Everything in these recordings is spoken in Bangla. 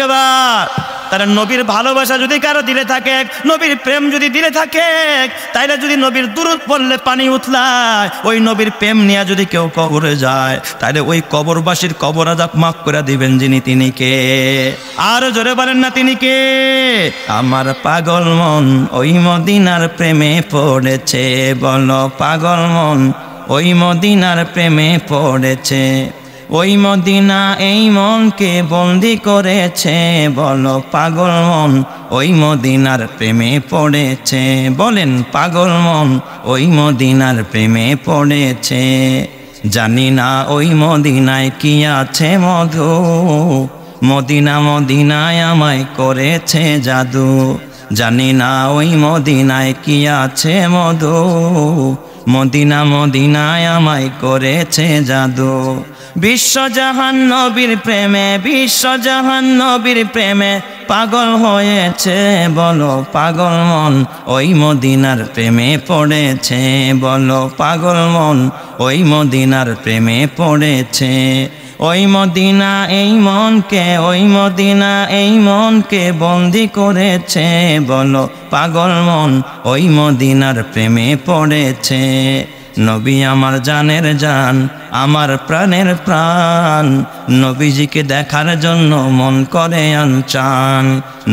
আকবার। তারা নবীর ভালোবাসা যদি কারো দিলে থাকে, নবীর প্রেম যদি দিলে থাকে, তাইলে যদি নবীর দুরূদ পড়লে পানি উতলায়, ওই নবীর প্রেম নিয়ে যদি কেউ কবরে যায়, তাহলে ওই কবরবাসীর কবর আযাব মাফ করে দিবেন যিনি, তিনি কে? আর জোরে বলেন না, তিনি কে? আমার পাগল মন ওই মদিনার প্রেমে পড়েছে, বলো পাগল মন ওই মদিনার প্রেমে পড়েছে। ওই মদিনা এই মনকে বন্দি করেছে, বলো পাগল মন ওই মদিনার প্রেমে পড়েছে। বলেন পাগল মন ওই মদিনার প্রেমে পড়েছে। জানি না ওই মদিনায় কি আছে মধু, মদিনা মদিনায় আমায় করেছে জাদু। জানি না ওই মদিনায় কি আছে মধু, মদিনা মদিনায় আমায় করেছে জাদু। বিশ্বজাহান নবীর প্রেমে, বিশ্বজাহান নবীর প্রেমে পাগল হয়েছে, বলো পাগল মন ওই মদিনার প্রেমে পড়েছে। বলো পাগল মন ওই মদিনার প্রেমে পড়েছে। ওই মদিনা এই মনকে, ওই মদিনা এই মনকে বন্দি করেছে, বলো পাগল মন ওই মদিনার প্রেমে পড়েছে। নবী আমার জানের জান, আমার প্রাণের প্রাণ, নবীজিকে দেখার জন্য মন করে আনচান।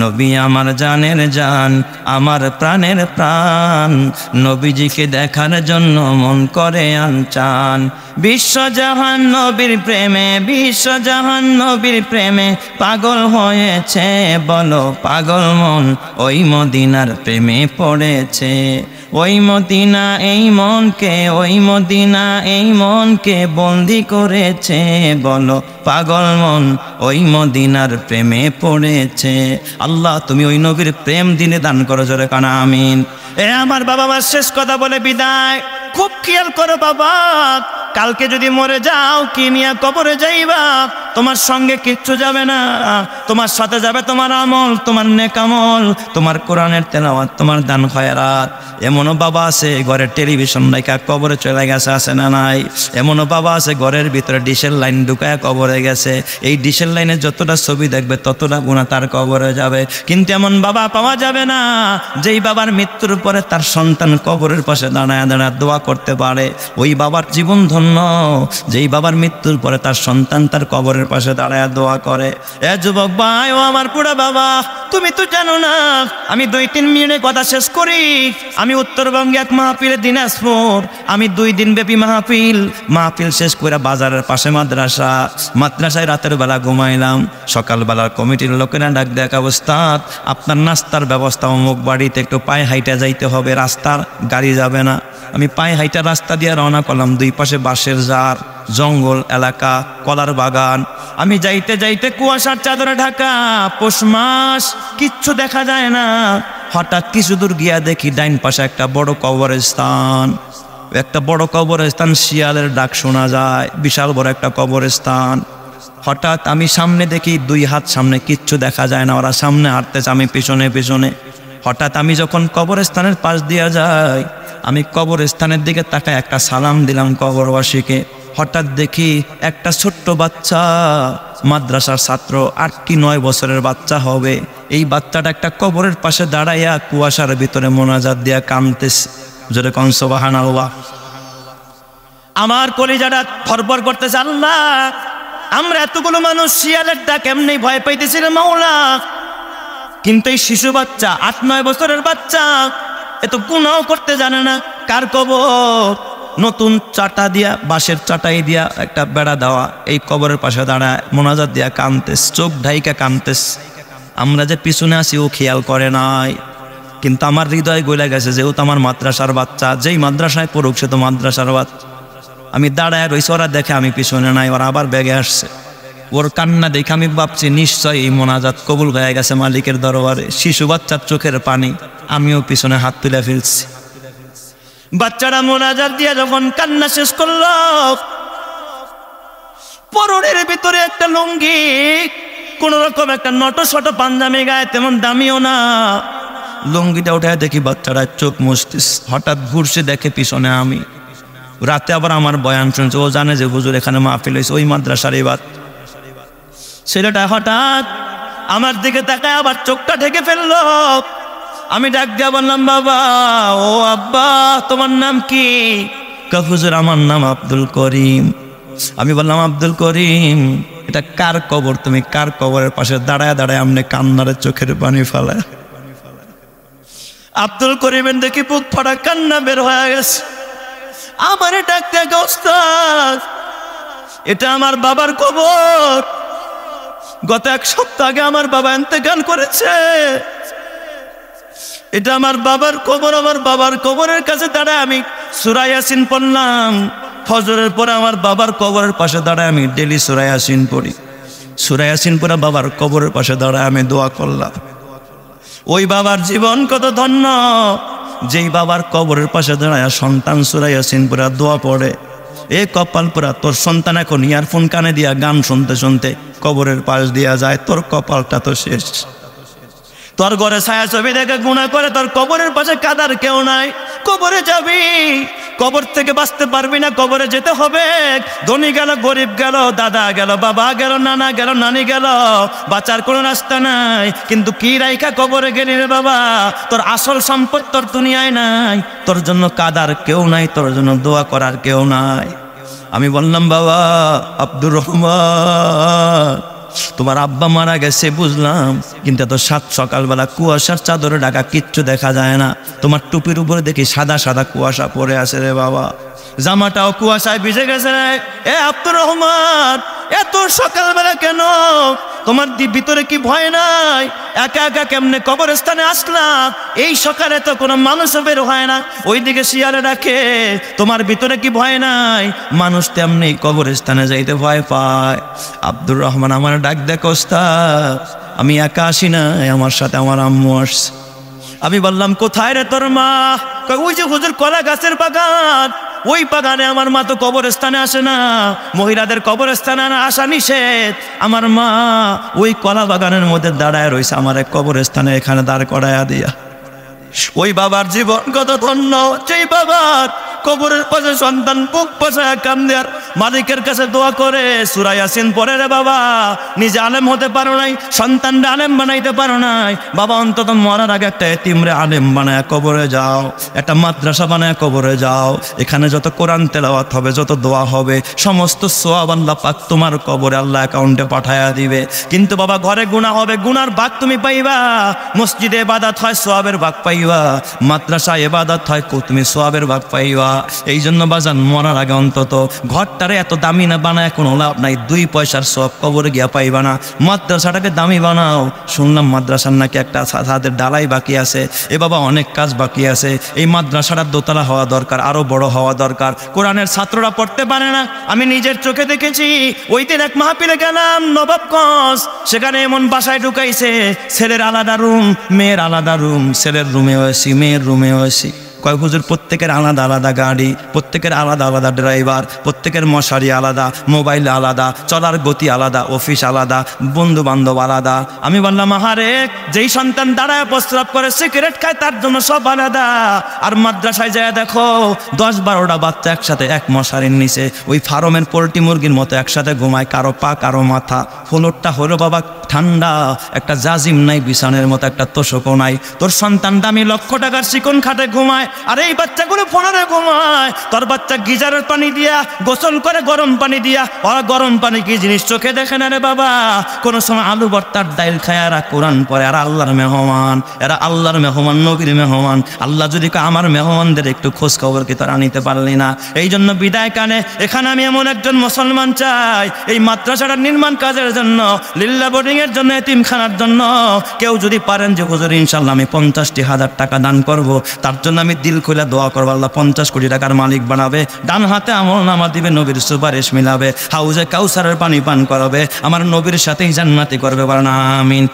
নবী আমার জানের জান, আমার প্রাণের প্রাণ, নবীজিকে দেখার জন্য মন করে আনচান। বিশ্বজাহান নবীর প্রেমে, বিশ্বজাহান নবীর প্রেমে পাগল হয়েছে, বলো পাগল মন ওই মদিনার প্রেমে পড়েছে। ওই মদিনা এই মনকে, ওই মদিনা এই মনকে বন্দি করেছে, বলো পাগল মন ওই মদিনার প্রেমে পড়েছে। আল্লাহ তুমি ওই নবীর প্রেম দিনে দান করো, জোরে কানা আমিন। এ আমার বাবা মা শেষ কথা বলে বিদায়, খুব খেয়াল করো বাবা, কালকে যদি মরে যাও কি নিয়ে কবরে যাইবা? তোমার সঙ্গে কিচ্ছু যাবে না, তোমার সাথে যাবে তোমার আমল, তোমার নেক আমল, তোমার কোরআনের তেলাওয়াত, তোমার দান খয়রাত। এমনও বাবা আছে ঘরের টেলিভিশন রাইখা কবরে চলে গেছে, আছে না নাই? এমনও বাবা আছে ঘরের ভিতরে ডিশের লাইন ঢুকায় কবরে গেছে, এই ডিশের লাইনে যতটা ছবি দেখবে ততটা গুনাহ তার কবরে যাবে। কিন্তু এমন বাবা পাওয়া যাবে না যেই বাবার মৃত্যুর পরে তার সন্তান কবরের পাশে দাঁড়ায় দাঁড়ায় দোয়া করতে পারে। ওই বাবার জীবন ধন্য যেই বাবার মৃত্যুর পরে তার সন্তান তার কবরের পাশে দাঁড়ায় দোয়া করে। এ যুবক ভাই, ও আমার পুরা বাবা, তুমি তো জানো না আমি 2-3 মিনিটে কথা শেষ করি। আমি উত্তরবঙ্গে এক মাহফিলে দিনাজপুর, আমি 2 দিন ব্যাপী মাহফিল শেষ করে বাজারের পাশে মাদ্রাসায় রাতের বেলা ঘুমাইলাম। সকালবেলা কমিটির লোকেরা ডাক দেখ, ওস্তাদ আপনার নাস্তার ব্যবস্থা অমুক বাড়িতে, একটু পায়ে হাইটা যাইতে হবে, রাস্তার গাড়ি যাবে না। আমি পায়ে হাইটা রাস্তা দিয়ে রওনা করলাম। 2 পাশে বাঁশের জার, জঙ্গল এলাকা, কলার বাগান। আমি যাইতে যাইতে কুয়াশার চাদরে ঢাকা, পৌষ মাস, কিচ্ছু দেখা যায় না। হঠাৎ কিছু দূর গিয়া দেখি ডাইন পাশে একটা বড় কবরস্থান, একটা বড় কবরস্থান, শিয়ালের ডাক শোনা যায়, বিশাল বড় একটা কবরস্থান। হঠাৎ আমি সামনে দেখি 2 হাত সামনে, কিচ্ছু দেখা যায় না, ওরা সামনে হাঁটতেছে, আমি পিছনে পিছনে। হঠাৎ আমি যখন কবরস্থানের পাশ দিয়ে যাই, আমি কবরস্থানের দিকে তাকায় একটা সালাম দিলাম কবরবাসীকে। হঠাৎ দেখি একটা ছোট্ট বাচ্চা, মাদ্রাসার ছাত্র, 8 কি 9 বছরের বাচ্চা হবে। এই বাচ্চাটা একটা কবরের পাশে দাঁড়াইয়া কুয়াশার ভিতরে মোনাজাত দিয়া কাঁদতেছে, জোরে কোন সুবহানাল্লাহ। আমার কলিজাটা থরবর করতেছে, আল্লাহ আমরা এতগুলো মানুষ শিয়ালের ডাক এমনি ভয় পাইতেছি রে মাওলা, কিন্তু এই শিশু বাচ্চা 8-9 বছরের বাচ্চা এত গুনাহ করতে জানে না। কার কবর? নতুন চাটা দিয়া, বাঁশের চাটাই দিয়া একটা বেড়া দেওয়া, এই কবরের পাশে দাঁড়ায় মোনাজাত দিয়া কাঁদতেস, চোখ ঢাইকা কাঁদতেস। আমরা যে পিছনে আছি ও খেয়াল করে নাই, কিন্তু আমার হৃদয় গলে গেছে যেহেতু আমার মাদ্রাসার বাচ্চা, যেই মাদ্রাসায় পড়ুক সে তো মাদ্রাসার বাচ্চা। আমি দাঁড়ায় রইছি, ওরা দেখে আমি পিছনে নাই, ওরা আবার ব্যাগে আসছে। ওর কান্না দেখে আমি ভাবছি নিশ্চয়ই এই মোনাজাত কবুল হয়ে গেছে মালিকের দরবারে। শিশু বাচ্চার চোখের পানি, আমিও পিছনে হাত তুলে ফেলছি। বাচ্চারা মোনাজাত দিয়ে যখন কান্না শেষ করল, পরনের ভিতরে একটা লুঙ্গি, কোন রকম একটা নটশট পাঞ্জাবি গায়ে, তেমন দামিও না। লুঙ্গিটা উঠে দেখি বাচ্চারা চোখ মুছতিস। হঠাৎ ঘুরছে, দেখে পিছনে আমি। রাতে আবার আমার বয়ান শুনছে, ও জানে যে হুজুর এখানে মাহফিল হয়েছে, ওই মাদ্রাসার এই বাচ্চা। ছেলেটা হঠাৎ আমার দিকে তাকায় আবার চোখটা ঢেকে ফেললো। আমি ডাক দিয়া বললাম, বাবা ও আব্বা তোমার নাম কি? হুজুর আমার নাম আব্দুল করিম। আমি বললাম, আব্দুল করিম এটা কার কবর? তুমি কার কবরের পাশে দাঁড়ায় দাঁড়ায় আমনে কান্নারে চোখের পানি ফেলায়? আব্দুল করিমের দেখি বুক ফাটা কান্না বের হয়ে গেছে। আমারে ডাক দিয়া, ওস্তাদ এটা আমার বাবার কবর। গত 1 সপ্তাহ আগে আমার বাবা ইন্তেকাল করেছে। এটা আমার বাবার কবর। আমার বাবার কবরের কাছে দাঁড়ায় আমি সূরা ইয়াসিন পড়লাম। ফজরের পরে আমার বাবার কবরের পাশে দাঁড়ায় আমি ডেলি সূরা ইয়াসিন পড়ি। সূরা ইয়াসিন পড়ে বাবার কবরের পাশে দাঁড়ায় আমি দোয়া করলাম। ওই বাবার জীবন কত ধন্য, যেই বাবার কবরের পাশে দাঁড়ায় সন্তান সূরা ইয়াসিন পড়ে দোয়া পড়ে। এ কপাল পোড়া, তোর সন্তান এখন ইয়ারফোন কানে দিয়া গান শুনতে শুনতে কবরের পাশ দিয়া যায়, তোর কপালটা তো শেষ। তোর ঘরে ছায়া ছবি দেখে গুনাহ করে, তোর কবরের পাশে কাদার কেউ নাই। কবরে যাবি, কবর থেকে বাঁচতে পারবি না, কবরে যেতে হবে। ধনী গেল, গরিব গেল, দাদা গেল, বাবা গেল, নানা গেল, নানি গেল, বাঁচার কোনো রাস্তা নাই। কিন্তু কি রাইখা কবরে গেলি রে বাবা? তোর আসল সম্পদ তোর দুনিয়ায় নাই। তোর জন্য কাদার কেউ নাই, তোর জন্য দোয়া করার কেউ নাই। আমি বললাম, বাবা আব্দুর রহমান তোমার আব্বা মারা গেছে বুঝলাম, কিন্তু এত সাত সকালবেলা কুয়াশার চাদরে ঢাকা কিচ্ছু দেখা যায় না। তোমার টুপির উপরে দেখি সাদা সাদা কুয়াশা পড়ে আছে রে বাবা, জামাটাও কুয়াশায় ভিজে গেছে রে। এ আব্দুর রহমান এত সকালবেলা কেন? তোমার ভিতরে কি ভয় নাই? একা একা কেমনে কবরস্থানে আসলাম? এই সকালে তো কোনো মানুষ বের হয় না, ওইদিকে শিয়ালে রাখে। তোমার ভিতরে কি ভয় নাই? মানুষ তেমনি কবরস্থানে যাইতে ভয় পায়। আব্দুর রহমান আমার ডাক দেখো ওস্তাদ, আমি একা আসি না, আমার সাথে আমার আম্মু আসছে। আমি বললাম, কোথায় রে তোর মা? ওই যে হুজুর কলা গাছের বাগান, ওই বাগানে। আমার মা তো কবরস্থানে আসে না, মহিলাদের কবরস্থানে আসা নিষেধ। আমার মা ওই কলা বাগানের মধ্যে দাঁড়ায় রয়েছে, আমার এক কবরস্থানে এখানে দাঁড় করাইয়া দিয়া। ওই বাবার জীবন কত ধন্য, সেই বাবার কবরের পাশে সন্তান বুক পাশায় কান্দে আর মালিকের কাছে দোয়া করে সূরা ইয়াসিন পড়ে। রে বাবা নিজে আলেম হতে পারো নাই, সন্তানরা আলেম বানাইতে পারো নাই, বাবা অন্তত মরার আগে একটা এতিমরে আলেম বানায় কবরে যাও, একটা মাদ্রাসা বানায় কবরে যাও। এখানে যত কোরআন তেলাওয়াত হবে, যত দোয়া হবে, সমস্ত সওয়াব আল্লাহ পাক তোমার কবরে আল্লাহ অ্যাকাউন্টে পাঠায়া দিবে। কিন্তু বাবা ঘরে গুনাহ হবে, গুনার ভাগ তুমি পাইবা। মসজিদে ইবাদত হয়, সওয়াবের ভাগ পাইবা। মাদ্রাসা ইবাদত হয়, তুমি সওয়াবের ভাগ পাইবা। এই জন্য বাজান মরার আগে অন্তত ঘরটারে এত দামি না বানায় কোনো লাভ নাই, 2 পয়সার সব কবরে গিয়া পাইবা না। মাদ্রাসাটাকে দামি বানাও। শুনলাম মাদ্রাসার নাকি একটা ছাদের ডালাই বাকি আছে। এ বাবা অনেক কাজ বাকি আছে। এই মাদ্রাসাটা দোতলা হওয়া দরকার, আরো বড় হওয়া দরকার। কোরআনের ছাত্ররা পড়তে পারে না, আমি নিজের চোখে দেখেছি। ওই দিন এক মাহফিলে গেলাম নবাবগঞ্জ, সেখানে এমন বাসায় ঢুকাইছে, ছেলের আলাদা রুম, মেয়ের আলাদা রুম। ছেলের রুমেও এসি, মেয়ের রুমেও এসি। কয় হুজুর প্রত্যেকের আলাদা আলাদা গাড়ি, প্রত্যেকের আলাদা আলাদা ড্রাইভার, প্রত্যেকের মশারি আলাদা, মোবাইল আলাদা, চলার গতি আলাদা, অফিস আলাদা, বন্ধু বান্ধব আলাদা। আমি বললাম, আহারে যেই সন্তান দাঁড়ায় প্রস্রাব করে, সিগারেট খায়, তার জন্য সব আলাদা। আর মাদ্রাসায় যায় দেখো 10-12টা বাচ্চা একসাথে এক মশারির নিচে ওই ফার্মের পোল্ট্রি মুরগির মতো একসাথে ঘুমায়, কারো পা কারো মাথা। ফ্লোরটা হলো বাবা ঠান্ডা, একটা জাজিম নাই, বিছানের মতো একটা তোষকও নাই। তোর সন্তান দামি লক্ষ টাকার চিকন খাটে ঘুমায়, আর এই বাচ্চাগুলো ফোনে ঘুমায়। তোর বাচ্চা গিজারের পানি দিয়া গোসল করে, গরম পানি দিয়া। ওরা গরম পানি কি জিনিস চোখে দেখে না রে বাবা। কোনো সময় আলু ভর্তার ডাইল খায়, এরা কোরআন পড়ে, এরা আল্লাহর মেহমান, এরা আল্লাহর মেহমান, নবীর মেহমান। আল্লাহ যদি আমার মেহমানদের একটু খোঁজ খবর কি তোরা নিতে পারলি না? এই জন্য বিদায় কানে এখানে আমি এমন একজন মুসলমান চাই, এই মাদ্রাসাটার নির্মাণ কাজের জন্য, লিল্লা বোর্ডিং এর জন্য, এতিমখানার জন্য কেউ যদি পারেন যে হুজুর ইনশাল্লাহ আমি 50,000 টাকা দান করব, তার জন্য আমি দিল খুলে দোয়া করবো, আল্লাহ 50 কোটি টাকার মালিক বানাবে, ডান হাতে আমলনামা দিবে, নবীর সুপারিশ মিলাবে, হাউজে কাউসারের পানি পান করাবে, আমার নবীর সাথেই জান্নাতি করবে, বলেন আমিন।